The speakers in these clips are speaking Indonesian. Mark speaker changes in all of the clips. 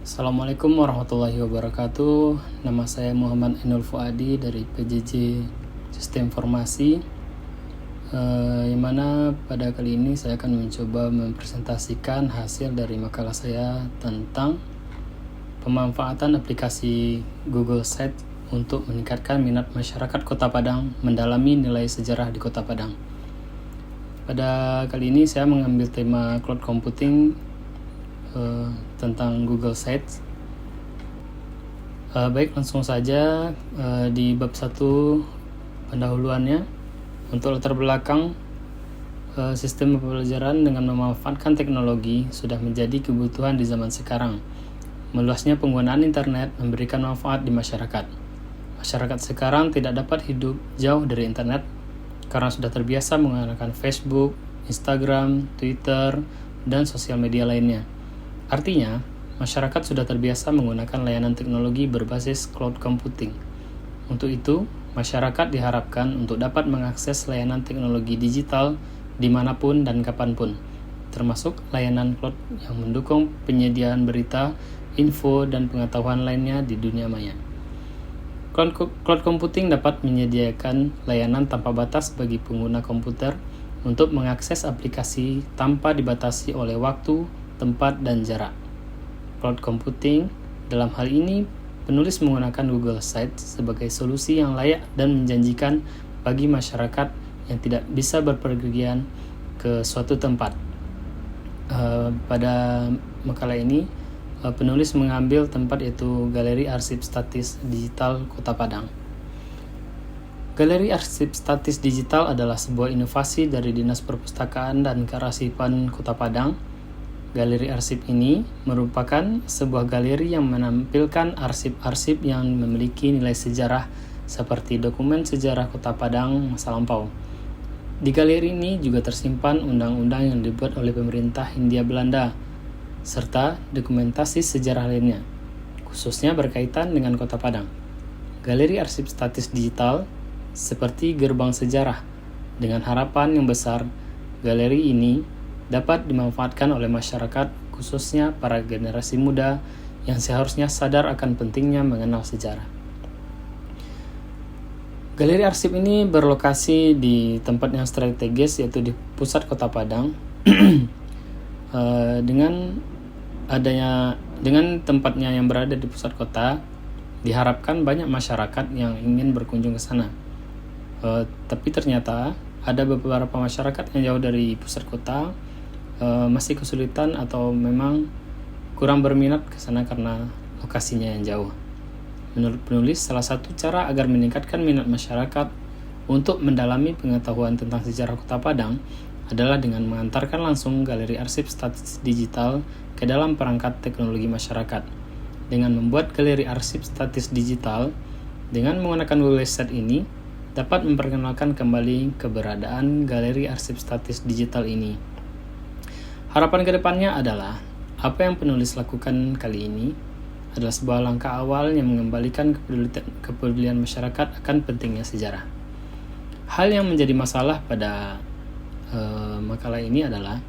Speaker 1: Assalamualaikum warahmatullahi wabarakatuh. Nama saya Muhammad Ainul Fuadi dari PJJ Sistem Informasi. Yang mana pada kali ini saya akan mencoba mempresentasikan hasil dari makalah saya tentang pemanfaatan aplikasi Google Sites untuk meningkatkan minat masyarakat Kota Padang mendalami nilai sejarah di Kota Padang. Pada kali ini saya mengambil tema cloud computing tentang Google Sites. Baik, langsung saja di bab 1 pendahuluannya. Untuk latar belakang, sistem pembelajaran dengan memanfaatkan teknologi sudah menjadi kebutuhan di zaman sekarang. Meluasnya penggunaan internet memberikan manfaat di masyarakat. Masyarakat sekarang tidak dapat hidup jauh dari internet karena sudah terbiasa menggunakan Facebook, Instagram, Twitter, dan sosial media lainnya. Artinya, masyarakat sudah terbiasa menggunakan layanan teknologi berbasis cloud computing. Untuk itu, masyarakat diharapkan untuk dapat mengakses layanan teknologi digital dimanapun dan kapanpun, termasuk layanan cloud yang mendukung penyediaan berita, info, dan pengetahuan lainnya di dunia maya. Cloud computing dapat menyediakan layanan tanpa batas bagi pengguna komputer untuk mengakses aplikasi tanpa dibatasi oleh waktu, tempat, dan jarak. Cloud computing, dalam hal ini, penulis menggunakan Google Sites sebagai solusi yang layak dan menjanjikan bagi masyarakat yang tidak bisa berpergian ke suatu tempat. Pada makalah ini, penulis mengambil tempat yaitu Galeri Arsip Statis Digital Kota Padang. Galeri Arsip Statis Digital adalah sebuah inovasi dari Dinas Perpustakaan dan Kearsipan Kota Padang. Galeri arsip ini merupakan sebuah galeri yang menampilkan arsip-arsip yang memiliki nilai sejarah seperti dokumen sejarah Kota Padang masa lampau. Di galeri ini juga tersimpan undang-undang yang dibuat oleh pemerintah Hindia Belanda, serta dokumentasi sejarah lainnya, khususnya berkaitan dengan Kota Padang. Galeri arsip statis digital seperti gerbang sejarah, dengan harapan yang besar galeri ini dapat dimanfaatkan oleh masyarakat, khususnya para generasi muda yang seharusnya sadar akan pentingnya mengenal sejarah. Galeri arsip ini berlokasi di tempat yang strategis, yaitu di pusat Kota Padang. Dengan tempatnya yang berada di pusat kota, diharapkan banyak masyarakat yang ingin berkunjung ke sana. Tapi ternyata ada beberapa masyarakat yang jauh dari pusat kota masih kesulitan atau memang kurang berminat ke sana karena lokasinya yang jauh. Menurut penulis, salah satu cara agar meningkatkan minat masyarakat untuk mendalami pengetahuan tentang sejarah Kota Padang adalah dengan mengantarkan langsung galeri arsip statis digital ke dalam perangkat teknologi masyarakat. Dengan membuat galeri arsip statis digital dengan menggunakan Google Sites ini dapat memperkenalkan kembali keberadaan galeri arsip statis digital ini. Harapan kedepannya adalah apa yang penulis lakukan kali ini adalah sebuah langkah awal yang mengembalikan kepedulian masyarakat akan pentingnya sejarah. Hal yang menjadi masalah pada makalah ini adalah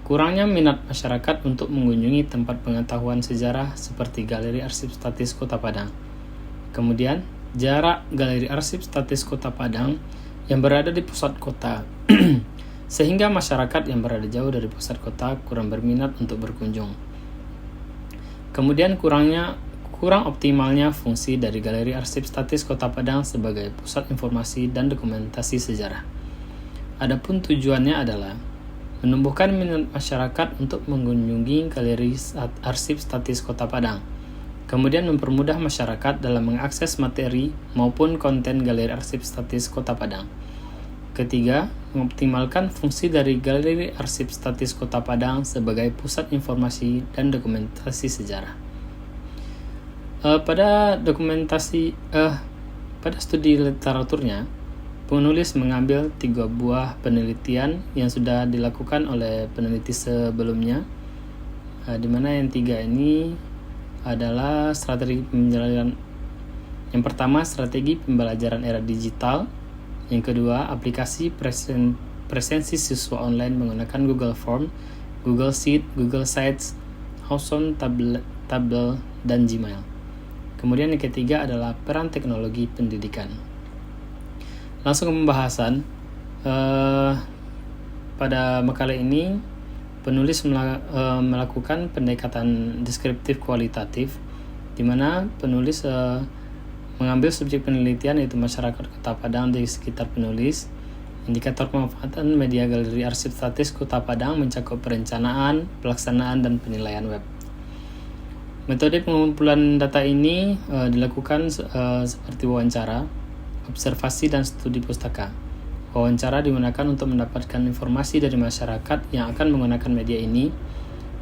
Speaker 1: kurangnya minat masyarakat untuk mengunjungi tempat pengetahuan sejarah seperti Galeri Arsip Statis Kota Padang. Kemudian, jarak Galeri Arsip Statis Kota Padang yang berada di pusat kota sehingga masyarakat yang berada jauh dari pusat kota kurang berminat untuk berkunjung. Kemudian kurang optimalnya fungsi dari Galeri Arsip Statis Kota Padang sebagai pusat informasi dan dokumentasi sejarah. Adapun tujuannya adalah menumbuhkan minat masyarakat untuk mengunjungi Galeri Arsip Statis Kota Padang, kemudian mempermudah masyarakat dalam mengakses materi maupun konten Galeri Arsip Statis Kota Padang. Ketiga, mengoptimalkan fungsi dari Galeri Arsip Statis Kota Padang sebagai pusat informasi dan dokumentasi sejarah. Pada studi literaturnya, penulis mengambil 3 buah penelitian yang sudah dilakukan oleh peneliti sebelumnya, di mana yang 3 ini adalah strategi pembelajaran. Yang pertama, strategi pembelajaran era digital. Yang kedua, aplikasi presensi siswa online menggunakan Google Form, Google Sheet, Google Sites, Howson tabel, dan Gmail. Kemudian yang ketiga adalah peran teknologi pendidikan. Langsung ke pembahasan. Pada makalah ini penulis melakukan pendekatan deskriptif kualitatif, di mana penulis mengambil subjek penelitian yaitu masyarakat Kota Padang di sekitar penulis. Indikator pemanfaatan media galeri arsip statis Kota Padang mencakup perencanaan, pelaksanaan, dan penilaian web. Metode pengumpulan data ini dilakukan seperti wawancara, observasi, dan studi pustaka. Wawancara digunakan untuk mendapatkan informasi dari masyarakat yang akan menggunakan media ini.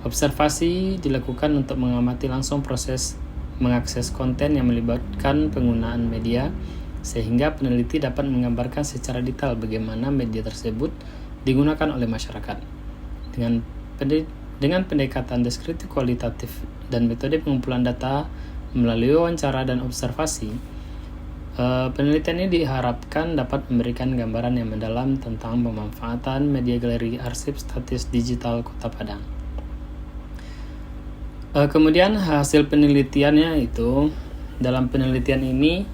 Speaker 1: Observasi dilakukan untuk mengamati langsung proses mengakses konten yang melibatkan penggunaan media, sehingga peneliti dapat menggambarkan secara detail bagaimana media tersebut digunakan oleh masyarakat. Dengan pendekatan deskriptif kualitatif dan metode pengumpulan data melalui wawancara dan observasi, penelitian ini diharapkan dapat memberikan gambaran yang mendalam tentang pemanfaatan media galeri arsip statis digital Kota Padang. Kemudian hasil penelitiannya itu, dalam penelitian ini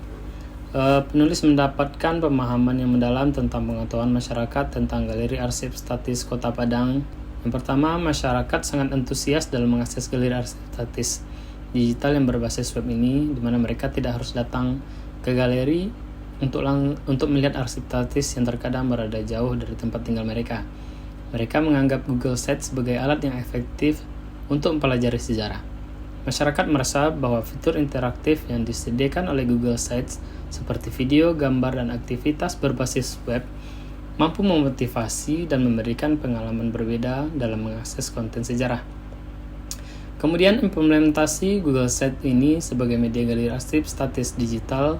Speaker 1: penulis mendapatkan pemahaman yang mendalam tentang pengetahuan masyarakat tentang galeri arsip statis Kota Padang. Yang pertama, masyarakat sangat antusias dalam mengakses galeri arsip statis digital yang berbasis web ini, di mana mereka tidak harus datang ke galeri untuk melihat arsip statis yang terkadang berada jauh dari tempat tinggal mereka. Mereka menganggap Google Sites sebagai alat yang efektif untuk mempelajari sejarah. Masyarakat merasa bahwa fitur interaktif yang disediakan oleh Google Sites seperti video, gambar, dan aktivitas berbasis web mampu memotivasi dan memberikan pengalaman berbeda dalam mengakses konten sejarah. Kemudian implementasi Google Sites ini sebagai media galeri arsip statis digital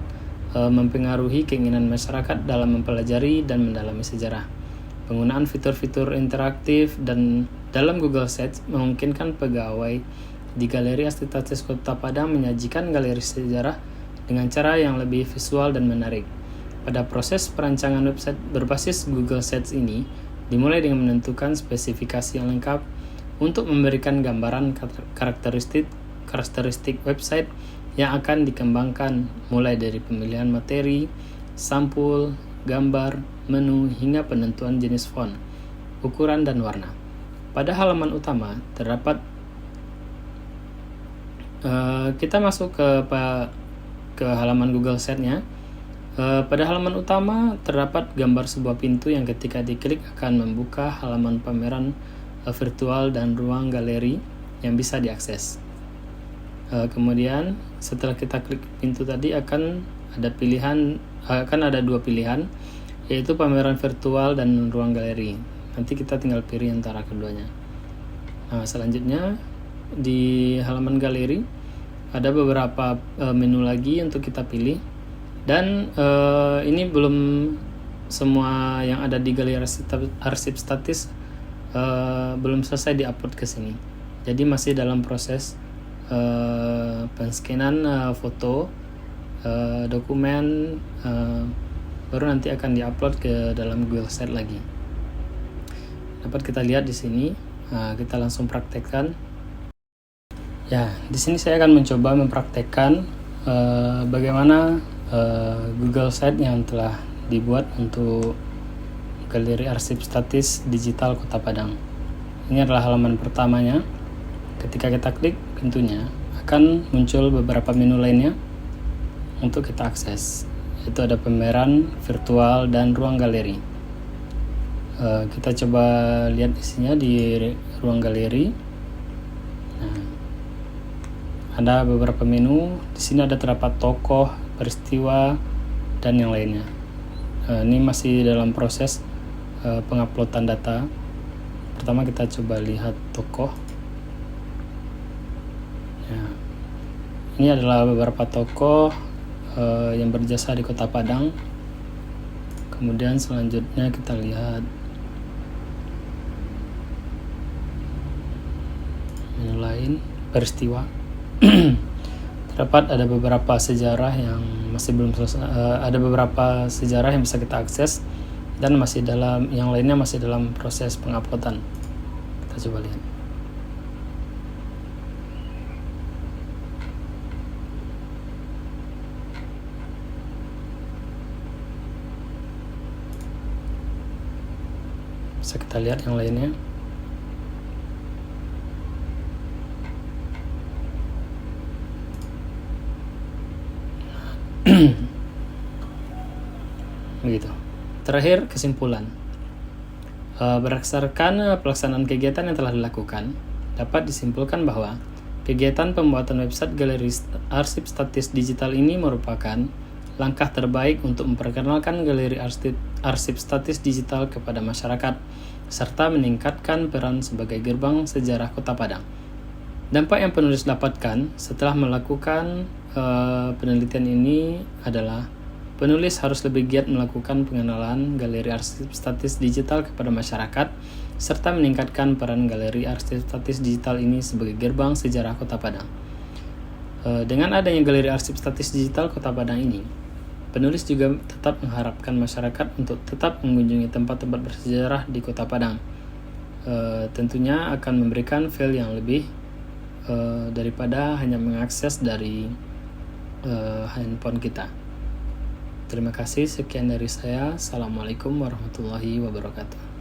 Speaker 1: mempengaruhi keinginan masyarakat dalam mempelajari dan mendalami sejarah. Penggunaan fitur-fitur interaktif dan dalam Google Sites memungkinkan pegawai di galeri arsip statis Kota Padang menyajikan galeri sejarah dengan cara yang lebih visual dan menarik. Pada proses perancangan website berbasis Google Sites ini dimulai dengan menentukan spesifikasi yang lengkap untuk memberikan gambaran karakteristik website yang akan dikembangkan, mulai dari pemilihan materi, sampul, gambar, menu, hingga penentuan jenis font, ukuran, dan warna. Pada halaman utama terdapat kita masuk ke halaman Google Sites-nya. Pada halaman utama terdapat gambar sebuah pintu yang ketika diklik akan membuka halaman pameran virtual dan ruang galeri yang bisa diakses. Kemudian setelah kita klik pintu tadi akan ada dua pilihan, yaitu pameran virtual dan ruang galeri. Nanti kita tinggal pilih antara keduanya. Selanjutnya di halaman galeri ada beberapa menu lagi untuk kita pilih, dan ini belum semua yang ada di galeri arsip statis belum selesai diupload ke sini. Jadi masih dalam proses penskanan foto, dokumen, baru nanti akan diupload ke dalam Google Sites lagi. Dapat kita lihat di sini. Kita langsung praktekkan. Ya, di sini saya akan mencoba mempraktekkan bagaimana Google Sites yang telah dibuat untuk galeri arsip statis digital Kota Padang. Ini adalah halaman pertamanya. Ketika kita klik pintunya, akan muncul beberapa menu lainnya untuk kita akses, yaitu ada pameran virtual dan ruang galeri. Kita coba lihat isinya di ruang galeri. Ada beberapa menu. Di sini ada terdapat tokoh, peristiwa, dan yang lainnya. Ini masih dalam proses penguploadan data. Pertama kita coba lihat tokoh. Ya. Ini adalah beberapa tokoh yang berjasa di Kota Padang. Kemudian selanjutnya kita lihat menu lain, peristiwa. Terdapat ada beberapa sejarah yang masih belum selesai, ada beberapa sejarah yang bisa kita akses, dan yang lainnya masih dalam proses penguploadan. Kita coba lihat. Bisa kita lihat yang lainnya. Begitu. Terakhir, kesimpulan. Berdasarkan pelaksanaan kegiatan yang telah dilakukan, dapat disimpulkan bahwa kegiatan pembuatan website galeri arsip statis digital ini merupakan langkah terbaik untuk memperkenalkan galeri arsip statis digital kepada masyarakat, serta meningkatkan peran sebagai gerbang sejarah Kota Padang. Dampak yang penulis dapatkan setelah melakukan penelitian ini adalah penulis harus lebih giat melakukan pengenalan galeri arsip statis digital kepada masyarakat, serta meningkatkan peran galeri arsip statis digital ini sebagai gerbang sejarah Kota Padang. Dengan adanya galeri arsip statis digital Kota Padang ini, penulis juga tetap mengharapkan masyarakat untuk tetap mengunjungi tempat-tempat bersejarah di Kota Padang. Tentunya akan memberikan feel yang lebih daripada hanya mengakses dari handphone kita. Terima kasih, sekian dari saya. Assalamualaikum warahmatullahi wabarakatuh.